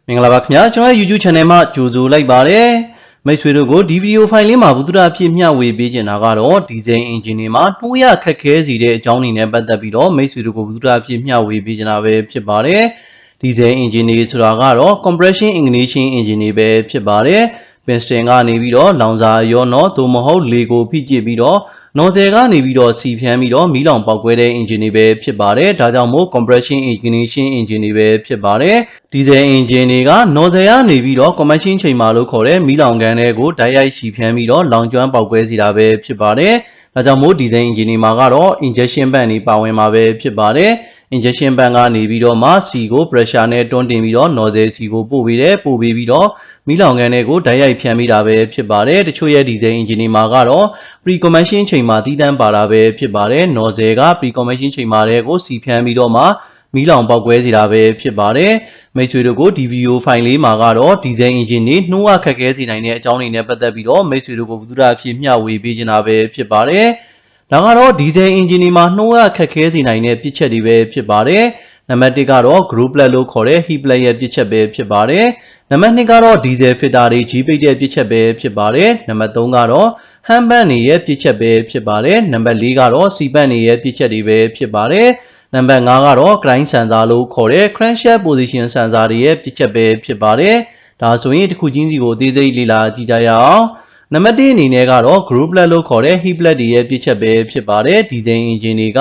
မင်္ဂလာပါခင်ဗျာကျွန်တော်ရဲ့ YouTube channel မှာကြိုဆိုလိုက်ပါတယ်မိတ်ဆွေတို့ကိုဒီဗီဒီယိုဖိုင်လေးမှာဘုဒ္ဓအဖြစ်မျှဝေပေးချင်တာကတော့ဒီဇယ်အင်ဂျင်တွေမှာနှိုးရခက်ခဲစေတဲ့အကြောင်းတွေနဲ့ပတ်သက်ပြီးတော့မိတ်ဆွေတို့ကိုဘုဒ္ဓအဖြစ်မျှဝေပေးချင်တာပဲဖြစ်ပါတယ်ဒီဇယ်အင်ဂျင်တွေဆိုတာကတော့ compression ignition engine တွေပဲဖြစ်ပါတယ်piston ကနေပြီးတော့လောင်စာရောနော်သို့မဟုတ်လေကိုဖိကျစ်ပြီးတော့နော်တယ်ကနေပြီးတော့စီဖြန်းပြီးတော့မီးလောင်ပေါက်ကွဲတဲ့ engine တွေပဲဖြစ်ပါတယ်ဒါကြောင့်မို့ compression ignition engine တွေပဲဖြစ်ပါတယ်ဒီဇယ် engine တွေကနော်တယ်ကနေပြီးတော့ combustion chamber လို့ခေါ်တဲ့မီးလောင်ကန်တွေကိုဓာတ်ရိုက်စီဖြန်းပြီးတော့လောင်ကျွမ်းပေါက်ကွဲစေတာပဲဖြစ်ပါတယ်ဒါကြောင့်မို့ဒီဇယ် engine တွေမှာကတော့ injection pump တွေပါဝင်မှာပဲဖြစ်ပါတယ်injection pump ကနေပြီးတော့မှ C ကို pressure နဲ့တွန်းတင်ပြီးတော့ nozzle C ကိုပို့ပြီးပြီးတော့မီးလောင်ကန်တွေကိုဓာတ်ရိုက်ဖြန်းမိတာပဲဖြစ်ပါတယ်တချို့ရဲ့ဒီဇယ် engine တွေမှာကတော့ pre-combustion chamber တည်တံ့ပါတာပဲဖြစ်ပါတယ် nozzle က pre-combustion chamber တွေကိုစီဖြန်းပြီးတော့မှမီးလောင်ပေါက်ကွဲစေတာပဲဖြစ်ပါတယ်မိတ်ဆွေတို့ကိုဒီဗီဒီယိုဖိုင်လေးမှာကတော့ဒီဇယ် engine တွေနှိုးရခက်ခဲစေနိုင်တဲ့အကြောင်းတွေနဲ့ပတ်သက်ပြီးတော့မိတ်ဆွေတို့ကိုဘုဒ္ဓအဖြစ်မျှဝေပေးချင်တာပဲဖြစ်ပါတယ်ဒါကတော့ဒီဇယ် engine တွေမှာနှိုးရခက်ခဲစေနိုင်တဲ့ပြစ်ချက်တွေပဲဖြစ်ပါတယ်နံပါတ်1ကတော့ group plug လို့ခေါ်တဲ့ heat plug ရဲ့ပြစ်ချက်ပဲဖြစ်ပါတယ်နံပါတ်2ကတော့ဒီဇယ် filter တွေ G ပိတ်တဲ့ပြစ်ချက်ပဲဖြစ်ပါတယ်နံပါတ်3ကတော့ hand band တွေရဲ့ပြစ်ချက်ပဲဖြစ်ပါတယ်နံပါတ်4ကတော့ C band တွေရဲ့ပြစ်ချက်တွေပဲဖြစ်ပါတယ်နံပါတ်5ကတော့ grind sensor လို့ခေါ်တဲ့ crankshaft position sensor တွေရဲ့ပြစ်ချက်ပဲဖြစ်ပါတယ်ဒါဆိုရင်တစ်ခုချင်းစီကိုအသေးစိတ်လေ့လာကြည့်ကြရအောင်နံပါတ်1အနေနဲ့ကတော့ group plug လို့ခေါ်တဲ့ heat plug တွေရဲ့ပြစ်ချက်ပဲဖြစ်ပါတယ်ဒီဇယ် engine တွေက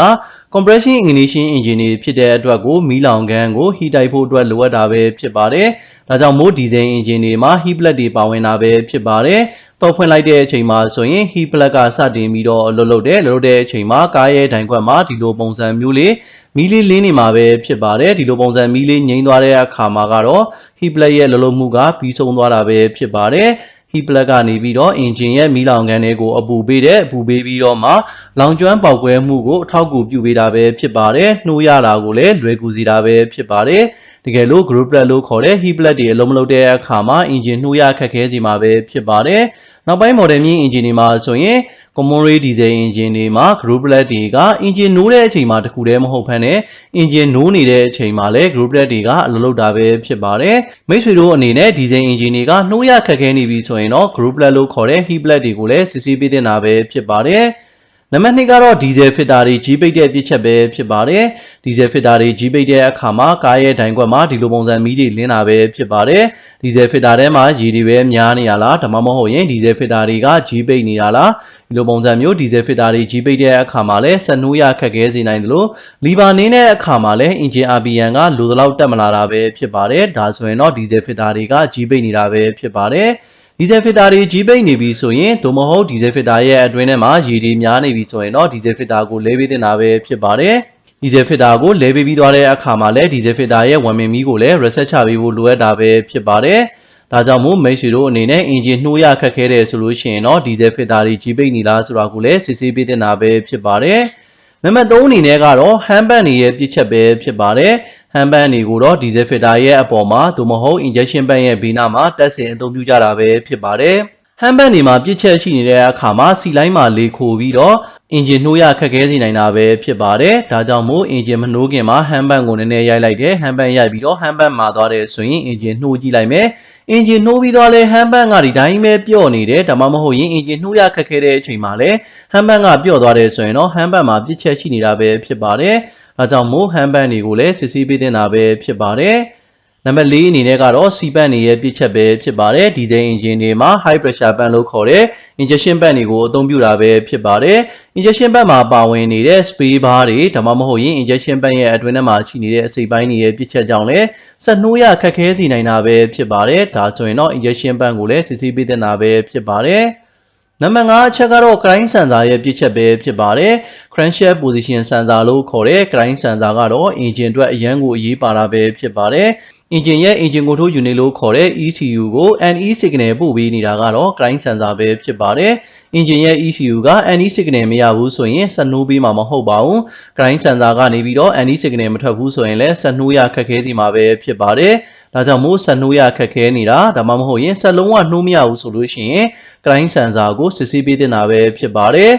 compression ignition engine တွေဖြစ်တဲ့အတွက်ကိုမီးလောင်ကန်ကို heat တိုက်ဖို့အတွက်လိုအပ်တာပဲဖြစ်ပါတယ်ဒါကြောင့်မို့ဒီဇယ် engine တွေမှာ heat plug တွေပါဝင်တာပဲဖြစ်ပါတယ်တော့ဖွင့်လိုက်တဲ့အချိန်မှာဆိုရင် heat plug ကစတင်ပြီးတော့လှုပ်တဲ့အချိန်မှာကားရဲ့ဒိုင်ခွက်မှာဒီလိုပုံစံမျိုးလေးမီးလေးလင်းနေမှာပဲဖြစ်ပါတယ်ဒီလိုပုံစံမီးလေးငြိမ်းသွားတဲ့အခါမှာကတော့ heat plug ရဲ့လှုပ်မှုကပြီးဆုံးသွားတာပဲဖြစ်ပါတယ်heat plug ကနေပြီးတော့ engine ရဲ့မီးလောင်ကန်တွေကိုအပူပေးပြီးတော့မှလောင်ကျွမ်းပေါက်ကွဲမှုကိုအထောက်အကူပြုပေးတာပဲဖြစ်ပါတယ်နှိုးရတာကိုလည်းလွယ်ကူစေတာပဲဖြစ်ပါတယ်တကယ်လို့ group plug လို့ခေါ်တဲ့ heat plug တွေအလုံးမလုံးတဲ့အခါမှာ engine နှိုးရခက်ခဲစေမှာပဲဖြစ်ပါတယ်နောက်ပိုင်း model မြင့် engine တွေမှာဆိုရင် common rail diesel engine တွေမှာ group plug တွေက engine နိုးတဲ့အချိန်မှာတခုတည်းမဟုတ်ဘဲနဲ့ engine နိုးနေတဲ့အချိန်မှာလည်း group plug တွေကအလုပ်လုပ်တာပဲဖြစ်ပါတယ်မိတ်ဆွေတို့အနေနဲ့ diesel engine တွေကနှိုးရခက်ခဲနေပြီဆိုရင်တော့ group plug လို့ခေါ်တဲ့ heat plug တွေကိုလည်းစစ်ဆေးပေးသင့်တာပဲဖြစ်ပါတယ်နံပါတ်2ကတော့ဒီဇယ် filter တွေ G ပိတ်တဲ့ပြစ်ချက်ပဲဖြစ်ပါတယ်ဒီဇယ် filter တွေ G ပိတ်တဲ့အခါမှာကားရဲ့ဒိုင်ခွက်မှာဒီလိုပုံစံမီးတွေလင်းတာပဲဖြစ်ပါတယ်ဒီဇယ် filter ထဲမှာရေတွေပဲများနေရလားဒါမှမဟုတ်ရင်ဒီဇယ် filter တွေက G ပိတ်နေတာလားဒီလိုပုံစံမျိုးဒီဇယ် filter တွေ G ပိတ်တဲ့အခါမှာလည်းဆက်နှိုးရခက်ခဲစေနိုင်တယ်လို့လီဗာနင်းတဲ့အခါမှာလည်း engine RPM ကလိုသလောက်တက်မလာတာပဲဖြစ်ပါတယ်ဒါဆိုရင်တော့ဒီဇယ် filter တွေက G ပိတ်နေတာပဲဖြစ်ပါတယ်ဒီဇယ် filter တွေ G ပိတ်နေပြီဆိုရင်သို့မဟုတ်ဒီဇယ် filter ရဲ့အတွင်းထဲမှာရေတွေများနေပြီဆိုရင်တော့ဒီဇယ် filter ကိုလဲပေးတင်တာပဲဖြစ်ပါတယ်ဒီဇယ် filter ကိုလဲပေးပြီးသွားတဲ့အခါမှာလည်းဒီဇယ် filter ရဲ့ဝန်မင်မီးကိုလည်း reset ချပေးဖို့လိုအပ်တာပဲဖြစ်ပါတယ်ဒါကြောင့်မို့မိတ်ဆွေတို့အနေနဲ့ engine နှိုးရခက်ခဲတယ်ဆိုလို့ရှိရင်တော့ဒီဇယ် filter တွေ G ပိတ်နေလားဆိုတာကိုလည်းစစ်ဆေးပေးတင်တာပဲဖြစ်ပါတယ်နံပါတ်3အနေနဲ့ကတော့ hand band တွေရဲ့ပြစ်ချက်ပဲဖြစ်ပါတယ်hand band တွေကိုတော့ဒီဇယ် filter ရဲ့အပေါ်မှာသို့မဟုတ် injection pump ရဲ့ဘေးနားမှာတက်ဆင်အသုံးပြုကြတာပဲဖြစ်ပါတယ်hand band တွေမှာပြစ်ချက်ရှိနေတဲ့အခါမှာစီလိုင်းမှာလေခိုပြီးတော့ engine နှိုးရခက်ခဲစေနိုင်တာပဲဖြစ်ပါတယ်ဒါကြောင့်မို့ engine မနှိုးခင်မှာ hand band ကိုနည်းနည်းရိုက်လိုက်တယ် hand band ရိုက်ပြီးတော့ hand band မှာသွားတယ်ဆိုရင် engine နှိုးကြည့်လိုက်မယ်engine နှိုးပြီးတော့လဲ hand band ကဒီတိုင်းပဲပျော့နေတယ်ဒါမှမဟုတ်ရင် engine နှိုးရခက်ခဲတဲ့အချိန်မှာလဲ hand band ကပျော့သွားတယ်ဆိုရင်တော့ hand band မှာပြစ်ချက်ရှိနေတာပဲဖြစ်ပါတယ်ဒါကြောင့်မို့ hand band တွေကိုလည်းစစ်ဆေးပေးတင်တာပဲဖြစ်ပါတယ်နံပါတ်4အနေနဲ့ကတော့ C band တွေရဲ့ပြစ်ချက်ပဲဖြစ်ပါတယ်ဒီဇယ် engine တွေမှာ high pressure pump လို့ခေါ်တဲ့ injection pump တွေကိုအသုံးပြုတာပဲဖြစ်ပါတယ် injection pump မှာပါဝင်နေတဲ့ spray bar တွေဒါမှမဟုတ်ရင် injection pump ရဲ့အတွင်းထဲမှာရှိနေတဲ့အစိပ်ပိုင်းတွေရဲ့ပြစ်ချက်ကြောင့်လည်းဆက်နှိုးရခက်ခဲစေနိုင်တာပဲဖြစ်ပါတယ်ဒါဆိုရင်တော့ injection pump ကိုလည်းစစ်ဆေးပေးတင်တာပဲဖြစ်ပါတယ်နံပါတ်5အချက်ကတော့ grind sensor ရဲ့ပြစ်ချက်ပဲဖြစ်ပါတယ် crankshaft position sensor လို့ခေါ်တဲ့ grind sensor ကတော့ engine အတွက်အရန်ကိုအရေးပါတာပဲဖြစ်ပါတယ်engine ရဲ့ engine control unit လို့ခေါ်တဲ့ ECU ကို NE signal ပို့ပေးနေတာကတော့ grind sensor ပဲဖြစ်ပါတယ် engine ရဲ့ ECU က NE signal မရဘူးဆိုရင်ဆက်နှိုးပေးမှာမဟုတ်ပါဘူး grind sensor ကနေပြီးတော့ NE signal မထွက်ဘူးဆိုရင်လည်းဆက်နှိုးရခက်ခဲစီမှာပဲဖြစ်ပါတယ်ဒါကြောင့်မို့ဆက်နှိုးရခက်ခဲနေတာဒါမှမဟုတ်ရင်ဆက်လုံးဝနှိုးမရဘူးဆိုလို့ရှိရင် grind sensor ကိုစစ်ဆေးပေးတင်တာပဲဖြစ်ပါတယ်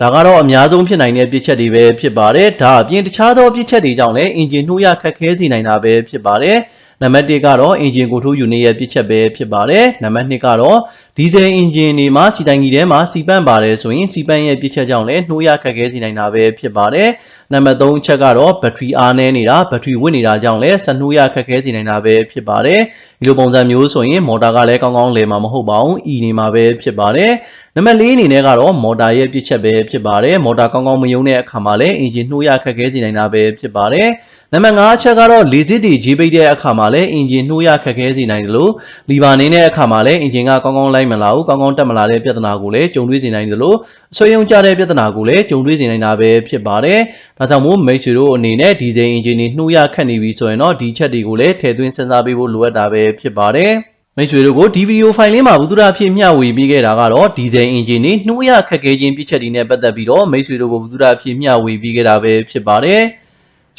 ဒါကတော့အများဆုံးဖြစ်နိုင်တဲ့ပြစ်ချက်တွေပဲဖြစ်ပါတယ်ဒါအပြင်တခြားသောပြစ်ချက်တွေကြောင့်လည်း engine နှိုးရခက်ခဲစေနိုင်တာပဲဖြစ်ပါတယ် နံပါတ်1ကတော့ engine ကိုထိုးယူနေရဲ့ပြစ်ချက်ပဲဖြစ်ပါတယ်နံပါတ်2ကတော့ဒီဇယ် engine တွေမှာစီတိုင်ကြီးထဲမှာစီပန့်ပါတယ်ဆိုရင်စီပန့်ရဲ့ပြစ်ချက်ကြောင့်လည်းနှိုးရခက်ခဲစေနိုင်တာပဲဖြစ်ပါတယ်နံပါတ်3အချက်ကတော့ဘက်ထရီအားနည်းနေတာဘက်ထရီဝစ်နေတာကြောင့်လည်းဆက်နှိုးရခက်ခဲစေနိုင်တာပဲဖြစ်ပါတယ်ဒီလိုပုံစံမျိုးဆိုရင်မော်တာကလည်းကောင်းကောင်းလည်မှာမဟုတ်ပါဘူး E နေမှာပဲဖြစ်ပါတယ်နံပါတ်4အနေနဲ့ကတော့မော်တာရဲ့ပြစ်ချက်ပဲဖြစ်ပါတယ်မော်တာကောင်းကောင်းမယုံတဲ့အခါမှာလည်း engine နှိုးရခက်ခဲစေနိုင်တာပဲဖြစ်ပါတယ်နံပါတ်5အချက်ကတော့လေစစ်တွေဂျေးပိတ်တဲ့အခါမှာလည်း engine နှိုးရခက်ခဲစေနိုင်တယ်လို့လီဗာနေတဲ့အခါမှာလည်း engine ကကောင်းကောင်းလိုက်မလာဘူးကောင်းကောင်းတက်မလာတဲ့ပြဿနာကိုလည်းကြုံတွေ့စေနိုင်တယ်လို့အဆွေးယုံကြတဲ့ပြဿနာကိုလည်းကြုံတွေ့စေနိုင်တာပဲဖြစ်ပါတယ်ဒါကြောင့်မို့မိတ်ဆွေတို့အနေနဲ့ဒီဇယ် engine တွေနှိုးရခက်နေပြီဆိုရင်တော့ဒီချက်တွေကိုလည်းထည့်သွင်းစဉ်းစားပေးဖို့လိုအပ်တာပဲဖြစ်ပါတယ်မိတ်ဆွေတို့ကိုဒီဗီဒီယိုဖိုင်လေးမှာဘုသူဒ္ဓအဖြစ်မျှဝေပေးခဲ့တာကတော့ဒီဇယ် engine တွေနှိုးရခက်ခဲခြင်းပြစ်ချက်တွေနဲ့ပတ်သက်ပြီးတော့မိတ်ဆွေတို့ကိုဘုသူဒ္ဓအဖြစ်မျှဝေပေးခဲ့တာပဲဖြစ်ပါတယ်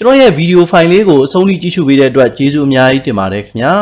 ကျွန်တော်ရဲ့ဗီဒီယိုဖိုင်လေးကိုအဆုံးထိကြည့်ရှုပေးတဲ့အတွက်ကျေးဇူးအများကြီးတင်ပါတယ်ခင်ဗျာ